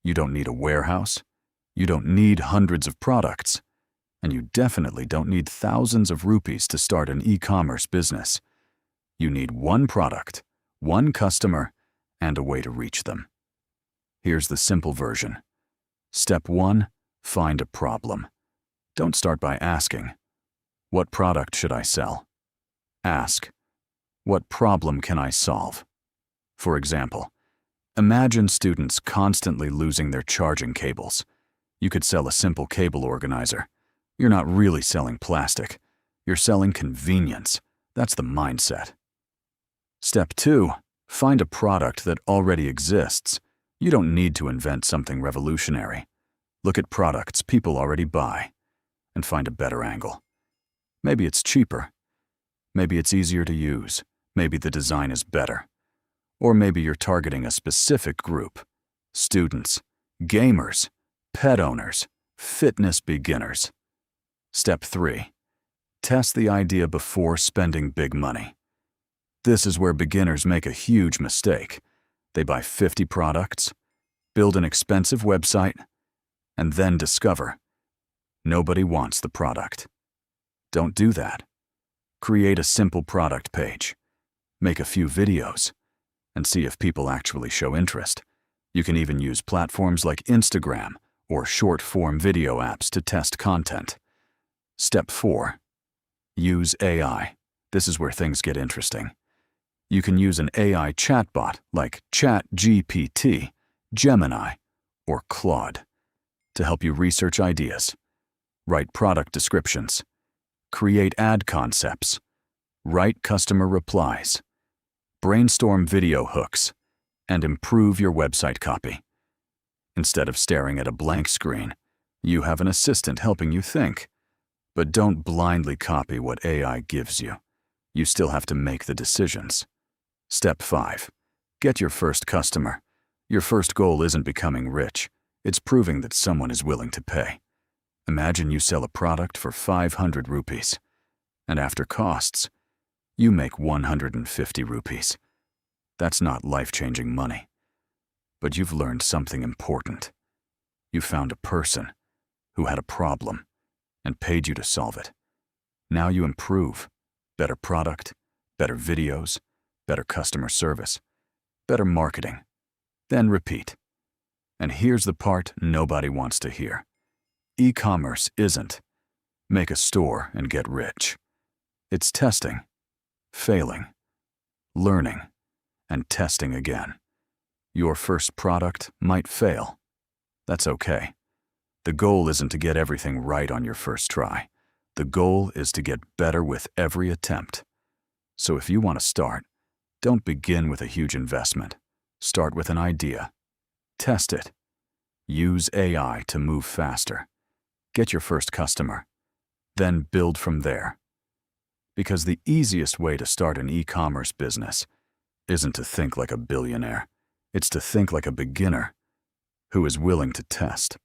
You don't need a warehouse. You don't need hundreds of products. And you definitely don't need thousands of rupees to start an e-commerce business. You need one product, one customer, and a way to reach them. Here's the simple version. Step 1, find a problem. Don't start by asking, what product should I sell? Ask, what problem can I solve? For example, imagine students constantly losing their charging cables. You could sell a simple cable organizer. You're not really selling plastic. You're selling convenience. That's the mindset. Step 2, find a product that already exists. You don't need to invent something revolutionary. Look at products people already buy and find a better angle. Maybe it's cheaper. Maybe it's easier to use. Maybe the design is better. Or maybe you're targeting a specific group: students, gamers, pet owners, fitness beginners. Step 3, test the idea before spending big money. This is where beginners make a huge mistake. They buy 50 products, build an expensive website, and then discover nobody wants the product. Don't do that. Create a simple product page. Make a few videos and see if people actually show interest. You can even use platforms like Instagram or short-form video apps to test content. Step 4, use AI. This is where things get interesting. You can use an AI chatbot like ChatGPT, Gemini, or Claude to help you research ideas, write product descriptions, create ad concepts, write customer replies, brainstorm video hooks, and improve your website copy. Instead of staring at a blank screen, you have an assistant helping you think. But don't blindly copy what AI gives you. You still have to make the decisions. Step 5, get your first customer. Your first goal isn't becoming rich. It's proving that someone is willing to pay. Imagine you sell a product for 500 rupees, and after costs, you make 150 rupees. That's not life-changing money. But you've learned something important. You found a person who had a problem and paid you to solve it. Now you improve. Better product, better videos, better customer service, better marketing. Then repeat. And here's the part nobody wants to hear. E-commerce isn't make a store and get rich. It's testing, failing, learning, and testing again. Your first product might fail. That's okay. The goal isn't to get everything right on your first try. The goal is to get better with every attempt. So if you want to start, don't begin with a huge investment. Start with an idea. Test it. Use AI to move faster. Get your first customer. Then build from there. Because the easiest way to start an e-commerce business isn't to think like a billionaire. It's to think like a beginner who is willing to test.